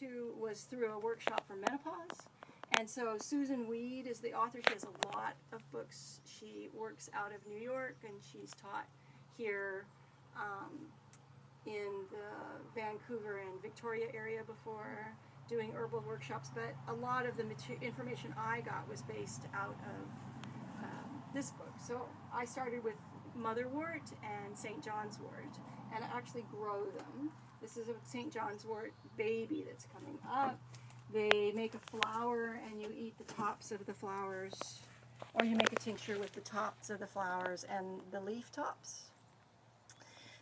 into was through a workshop for menopause. And so Susan Weed is the author. She has a lot of books. She works out of New York, and she's taught here in the Vancouver and Victoria area before, doing herbal workshops. But a lot of the information I got was based out of this book. So I started with motherwort and St. John's wort, and I actually grow them. This is a St. John's wort baby that's coming up. They make a flower, and you eat the tops of the flowers, or you make a tincture with the tops of the flowers and the leaf tops.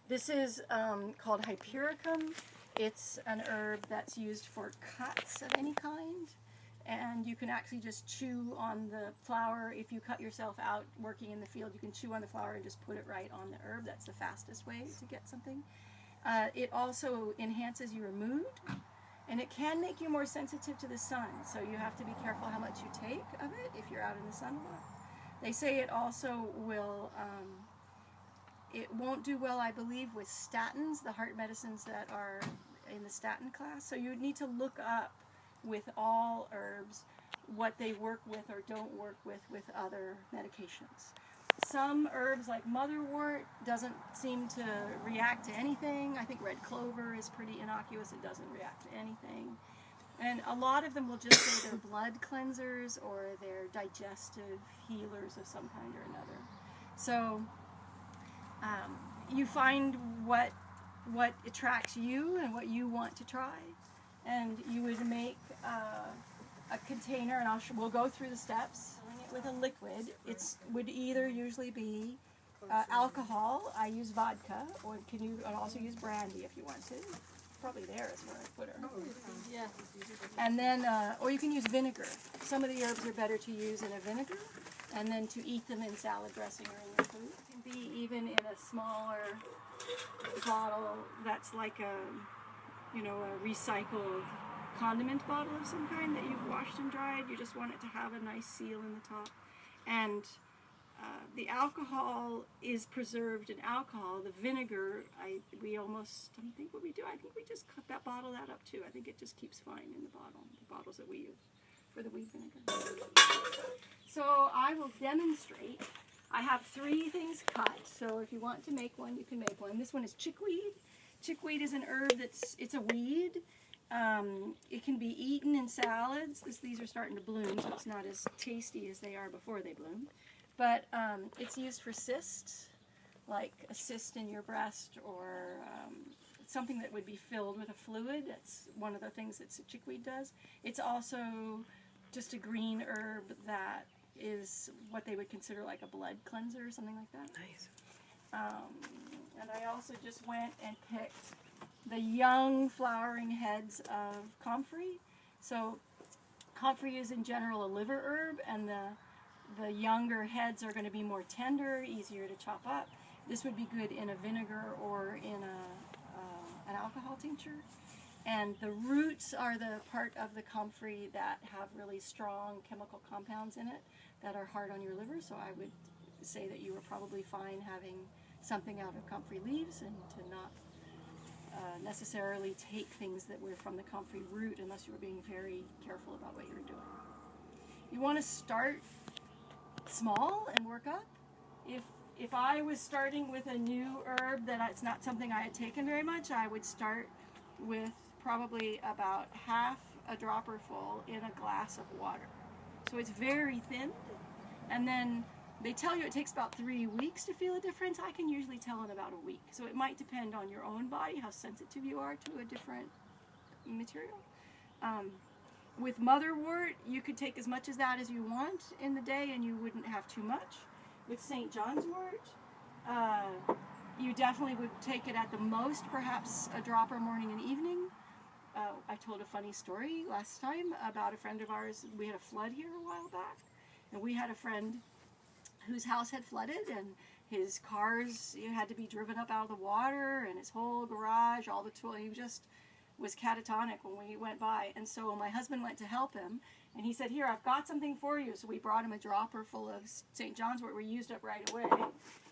This is called Hypericum. It's an herb that's used for cuts of any kind, and you can actually just chew on the flower. If you cut yourself out working in the field, you can chew on the flower and just put it right on the herb. That's the fastest way to get something. It also enhances your mood, and it can make you more sensitive to the sun, so you have to be careful how much you take of it if you're out in the sun a lot. They say it also will, it won't do well, I believe, with statins, the heart medicines that are in the statin class. So you need to look up with all herbs what they work with or don't work with other medications. Some herbs like motherwort doesn't seem to react to anything. I think red clover is pretty innocuous. It doesn't react to anything. And a lot of them will just say they're blood cleansers or they're digestive healers of some kind or another. So you find what attracts you and what you want to try, and you would make a container, and we'll go through the steps. With a liquid, it would either usually be alcohol. I use vodka, or you can also use brandy if you want to. Probably there is where I put her. Yeah. And then, or you can use vinegar. Some of the herbs are better to use in a vinegar, and then to eat them in salad dressing or in your food. It can be even in a smaller bottle that's like a recycled condiment bottle of some kind that you've washed and dried. You just want it to have a nice seal in the top. And the alcohol is preserved in alcohol. The vinegar, I think what we do, I think we just cut that bottle up too. I think it just keeps fine in the bottles that we use for the wheat vinegar. So I will demonstrate. I have 3 things cut, so if you want to make one, you can make one. This one is chickweed. Chickweed is an herb it's a weed. It can be eaten in salads. These are starting to bloom, so it's not as tasty as they are before they bloom. But it's used for cysts, like a cyst in your breast, or something that would be filled with a fluid. That's one of the things that chickweed does. It's also just a green herb that is what they would consider like a blood cleanser or something like that. Nice. And I also just went and picked the young flowering heads of comfrey. So comfrey is in general a liver herb, and the younger heads are going to be more tender, easier to chop up. This would be good in a vinegar or in an alcohol tincture. And the roots are the part of the comfrey that have really strong chemical compounds in it that are hard on your liver, so I would say that you were probably fine having something out of comfrey leaves, and to not necessarily take things that were from the comfrey root unless you were being very careful about what you were doing. You want to start small and work up. If I was starting with a new herb that it's not something I had taken very much, I would start with probably about half a dropper full in a glass of water. So it's very thin, and then they tell you it takes about 3 weeks to feel a difference. I can usually tell in about a week. So it might depend on your own body, how sensitive you are to a different material. With motherwort, you could take as much as that as you want in the day, and you wouldn't have too much. With St. John's wort, you definitely would take it at the most, perhaps a dropper morning and evening. I told a funny story last time about a friend of ours. We had a flood here a while back, and we had a friend whose house had flooded, and his cars had to be driven up out of the water, and his whole garage, all the tools, he just was catatonic when we went by. And so my husband went to help him, and he said, "Here, I've got something for you." So we brought him a dropper full of St. John's wort. We used up right away.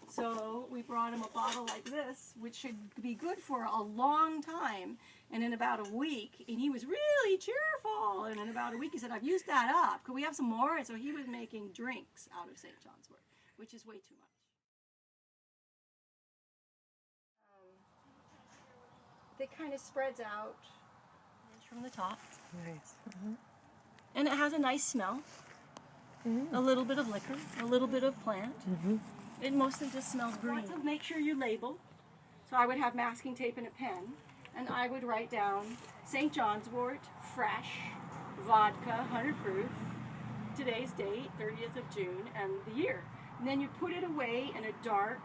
So we brought him a bottle like this, which should be good for a long time. And in about a week, and he was really cheerful. And in about a week, he said, "I've used that up. Could we have some more?" And so he was making drinks out of St. John's wort, which is way too much. It kind of spreads out from the top. Nice. And it has a nice smell. A little bit of liquor, a little bit of plant. It mostly just smells green. So make sure you label. So I would have masking tape and a pen, and I would write down St. John's wort, fresh, vodka, 100 proof, today's date, 30th of June, and the year. And then you put it away in a dark,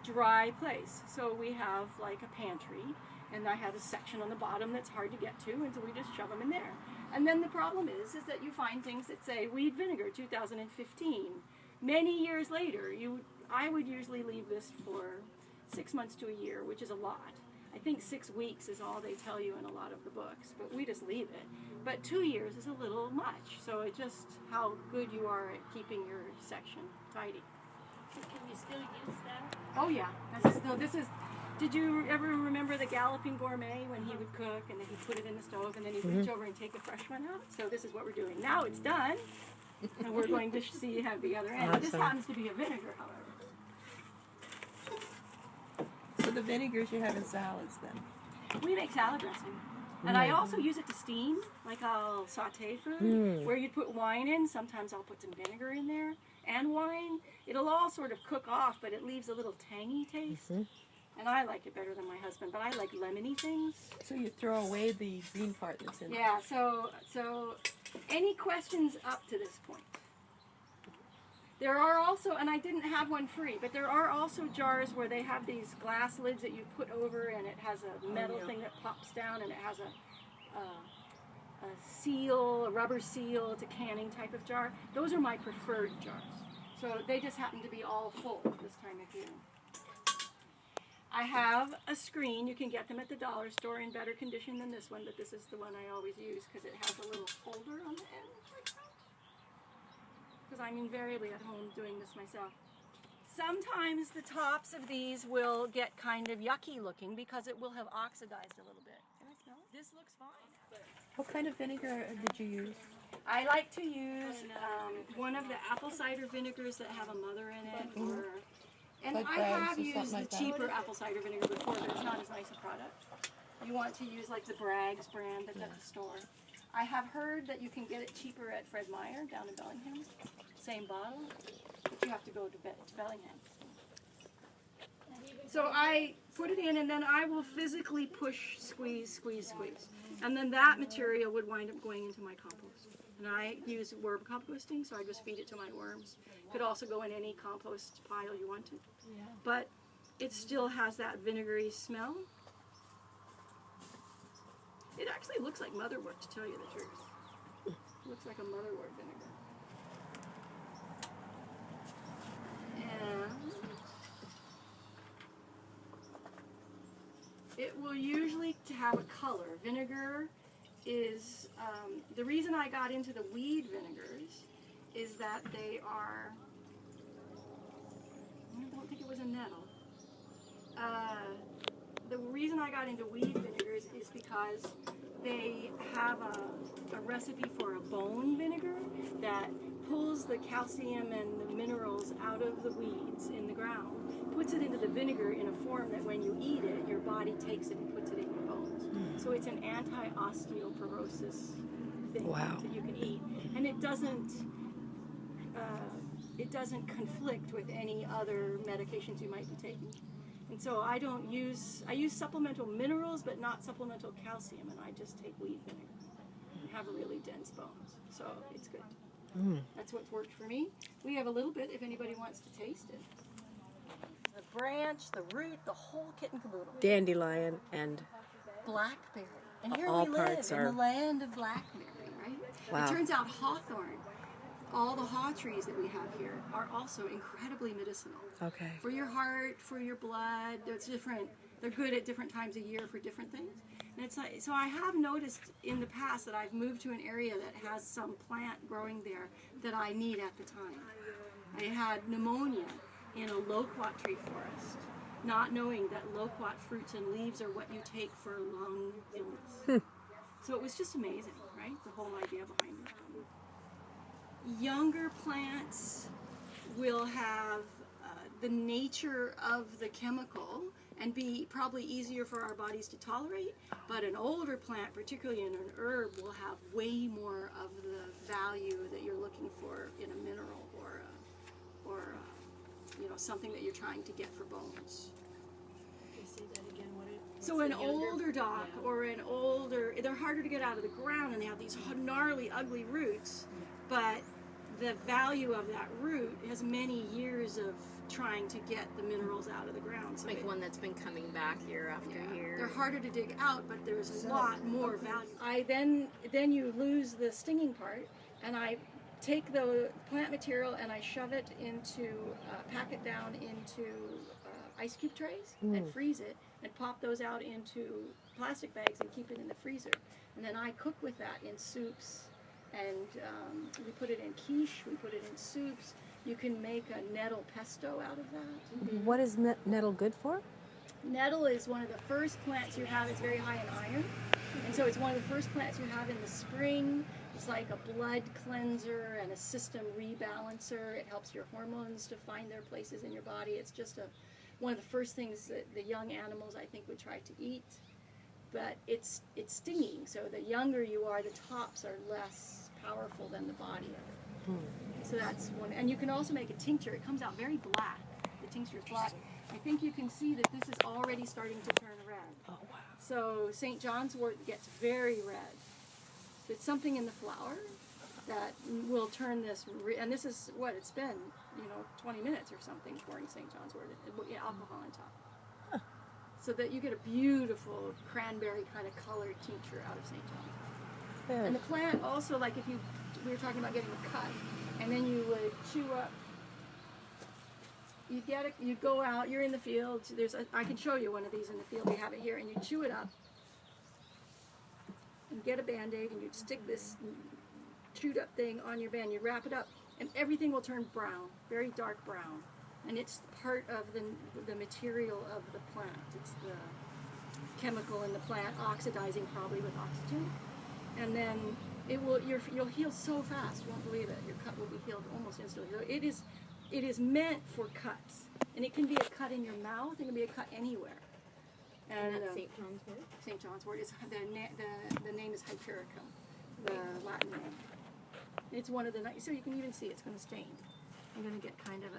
dry place. So we have like a pantry, and I have a section on the bottom that's hard to get to, and so we just shove them in there. And then the problem is that you find things that say weed vinegar 2015. Many years later, I would usually leave this for 6 months to a year, which is a lot. I think 6 weeks is all they tell you in a lot of the books, but we just leave it. But 2 years is a little much, so it's just how good you are at keeping your section tidy. Can you still use that? Oh yeah, this is. Did you ever remember the Galloping Gourmet when he would cook and then he'd put it in the stove and then he'd reach over and take a fresh one out? So this is what we're doing. Now it's done, and we're going to see you have the other end. Awesome. This happens to be a vinegar, however. So the vinegars you have in salads then? We make salad dressing. And I also use it to steam, like I'll saute food, where you put wine in. Sometimes I'll put some vinegar in there and wine. It'll all sort of cook off, but it leaves a little tangy taste. And I like it better than my husband, but I like lemony things. So you throw away the green part that's in it? Yeah, so any questions up to this point? There are also, and I didn't have one free, but there are also jars where they have these glass lids that you put over, and it has a metal thing that pops down, and it has a seal, a rubber seal. It's a canning type of jar. Those are my preferred jars. So they just happen to be all full this time of year. I have a screen. You can get them at the dollar store in better condition than this one, but this is the one I always use because it has a little holder on the end. Because I'm invariably at home doing this myself. Sometimes the tops of these will get kind of yucky looking because it will have oxidized a little bit. Can I smell it? This looks fine. What kind of vinegar did you use? I like to use one of the apple cider vinegars that have a mother in it, and Like I Bragg's have or used something the like that? cheaper apple cider vinegar before, but it's not as nice a product. You want to use like the Bragg's brand that's at the store. I have heard that you can get it cheaper at Fred Meyer down in Bellingham. Same bottle, but you have to go to Bellingham. So I put it in, and then I will physically push, squeeze, squeeze, squeeze. And then that material would wind up going into my compost. And I use worm composting, so I just feed it to my worms. Could also go in any compost pile you wanted. But it still has that vinegary smell. It actually looks like motherwort, to tell you the truth. It looks like a motherwort vinegar. And it will usually have a color. Vinegar is, the reason I got into the weed vinegars is that they are, I don't think it was a nettle. The reason I got into weed vinegars is because they have a recipe for a bone vinegar that pulls the calcium and the minerals out of the weeds in the ground, puts it into the vinegar in a form that when you eat it, your body takes it and puts it in your bones. So it's an anti-osteoporosis thing that you can eat. And it doesn't conflict with any other medications you might be taking. And so I use supplemental minerals, but not supplemental calcium, and I just take weed vinegar and have really dense bones. So it's good. That's what's worked for me. We have a little bit if anybody wants to taste it. The branch, the root, the whole kit and caboodle. Dandelion and Blackberry. And here all we live parts in are... the land of blackberry, right? Wow. It turns out hawthorn, all the haw trees that we have here, are also incredibly medicinal. Okay. For your heart, for your blood, it's different. They're good at different times of year for different things. And it's like, so I have noticed in the past that I've moved to an area that has some plant growing there that I need at the time. I had pneumonia, in a loquat tree forest, not knowing that loquat fruits and leaves are what you take for lung illness. So it was just amazing, right? The whole idea behind it. Younger plants will have the nature of the chemical and be probably easier for our bodies to tolerate, but an older plant, particularly in an herb, will have way more of the value that you're looking for in a mineral or you know, something that you're trying to get for bones. Say that again, So an older dock or an older, they're harder to get out of the ground and they have these gnarly, ugly roots, but the value of that root has many years of trying to get the minerals out of the ground. So Like one that's been coming back year after year. they're harder to dig out, but there's a lot more value. Then you lose the stinging part, and I take the plant material and I shove it into, pack it down into ice cube trays and freeze it, and pop those out into plastic bags and keep it in the freezer. And then I cook with that in soups, and we put it in quiche, we put it in soups. You can make a nettle pesto out of that. What is nettle good for? Nettle is one of the first plants you have. It's very high in iron, and so it's one of the first plants you have in the spring. It's like a blood cleanser and a system rebalancer. It helps your hormones to find their places in your body. It's just one of the first things that the young animals, I think, would try to eat. But it's stinging, so the younger you are, the tops are less powerful than the body of it. So that's one. And you can also make a tincture. It comes out very black. The tincture is black. I think you can see that this is already starting to turn red. Oh, wow. So St. John's wort gets very red. It's something in the flower that will turn this, and this is what it's been, 20 minutes or something pouring St. John's wort, alcohol on top. So that you get a beautiful cranberry kind of colored tincture out of St. John's. Good. And the plant also, like we were talking about getting a cut, and then you would chew up. You go out, you're in the field. I can show you one of these in the field. We have it here, and you chew it up, and get a Band-Aid, and you'd stick this chewed up thing on your band. You wrap it up, and everything will turn brown, very dark brown, and it's part of the material of the plant. It's the chemical in the plant oxidizing probably with oxygen, and then you'll heal so fast you won't believe it. Your cut will be healed almost instantly. So it is meant for cuts, and it can be a cut in your mouth. It can be a cut anywhere. And that's St. John's wort? St. John's wort is the name is Hypericum, the Latin name. It's one of the so you can even see it's going to stain. I'm going to get kind of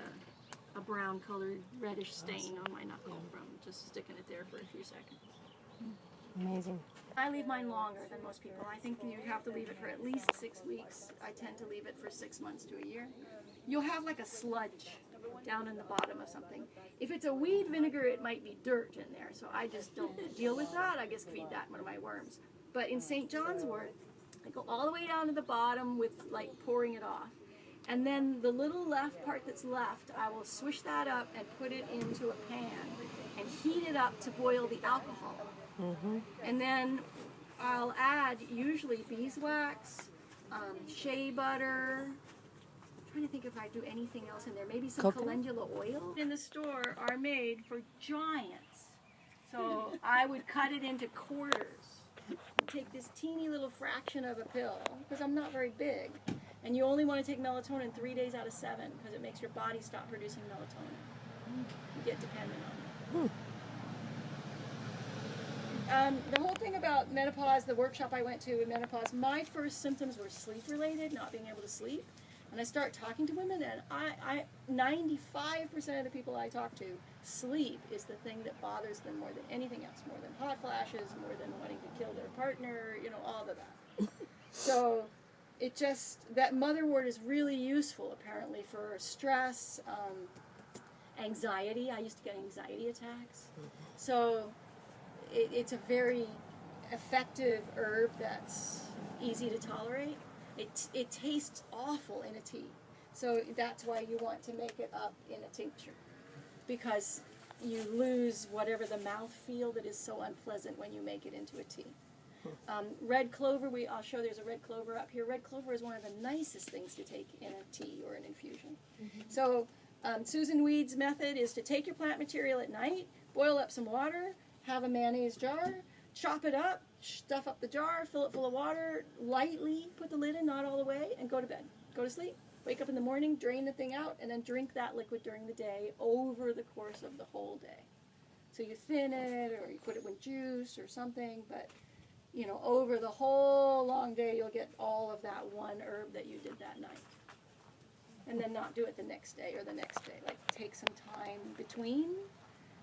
a brown colored reddish stain on my knuckle from just sticking it there for a few seconds. Amazing. I leave mine longer than most people. I think you have to leave it for at least 6 weeks. I tend to leave it for 6 months to a year. You'll have like a sludge down in the bottom of something. If it's a weed vinegar, it might be dirt in there, so I just don't deal with that. I just feed that one of my worms. But in St. John's wort, I go all the way down to the bottom with like pouring it off. And then the little left part that's left, I will swish that up and put it into a pan and heat it up to boil the alcohol. And then I'll add usually beeswax, shea butter. I'm trying to think if I do anything else in there. Maybe some calendula oil. In the store are made for giants. So I would cut it into quarters. Take this teeny little fraction of a pill, because I'm not very big. And you only want to take melatonin 3 days out of 7, because it makes your body stop producing melatonin. You get dependent on it. The whole thing about menopause, the workshop I went to in menopause, my first symptoms were sleep related, not being able to sleep. And I start talking to women, and 95% of the people I talk to, sleep is the thing that bothers them more than anything else, more than hot flashes, more than wanting to kill their partner, all of that. So that motherwort is really useful apparently for stress, anxiety. I used to get anxiety attacks. So it's a very effective herb that's easy to tolerate. It tastes awful in a tea. So that's why you want to make it up in a tincture, because you lose whatever the mouthfeel that is so unpleasant when you make it into a tea. Red clover, I'll show there's a red clover up here. Red clover is one of the nicest things to take in a tea or an infusion. So Susan Weed's method is to take your plant material at night, boil up some water, have a mayonnaise jar, chop it up, stuff up the jar, fill it full of water, lightly put the lid in, not all the way, and go to bed. Go to sleep. Wake up in the morning, drain the thing out, and then drink that liquid during the day over the course of the whole day. So you thin it, or you put it with juice or something, but you know, over the whole long day, you'll get all of that one herb that you did that night. And then not do it the next day or the next day. Like, take some time between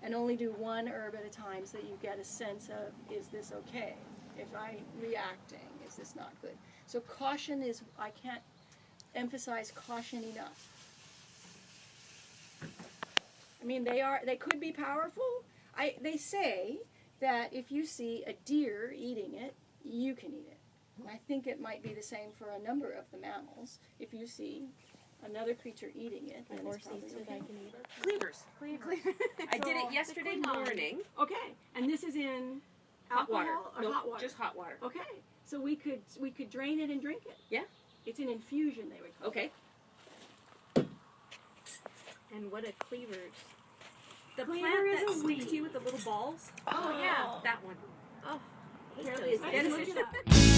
and only do one herb at a time so that you get a sense of, is this okay? If I'm reacting, is this not good? So caution is, I can't emphasize caution enough. I mean, they could be powerful. They say that if you see a deer eating it, you can eat it. And I think it might be the same for a number of the mammals. If you see another creature eating it, then it's probably okay. Cleavers. I did it yesterday morning. Okay, and this is in Hot water. alcohol or No, hot water? just hot water. Okay, so we could drain it and drink it. Yeah. It's an infusion, they would call Okay. it. And what a cleavers. The Cleaver plant is that a sticks weed. to you with the little balls. Oh, yeah. That one. Oh, Apparently it's I can look beneficial. it up.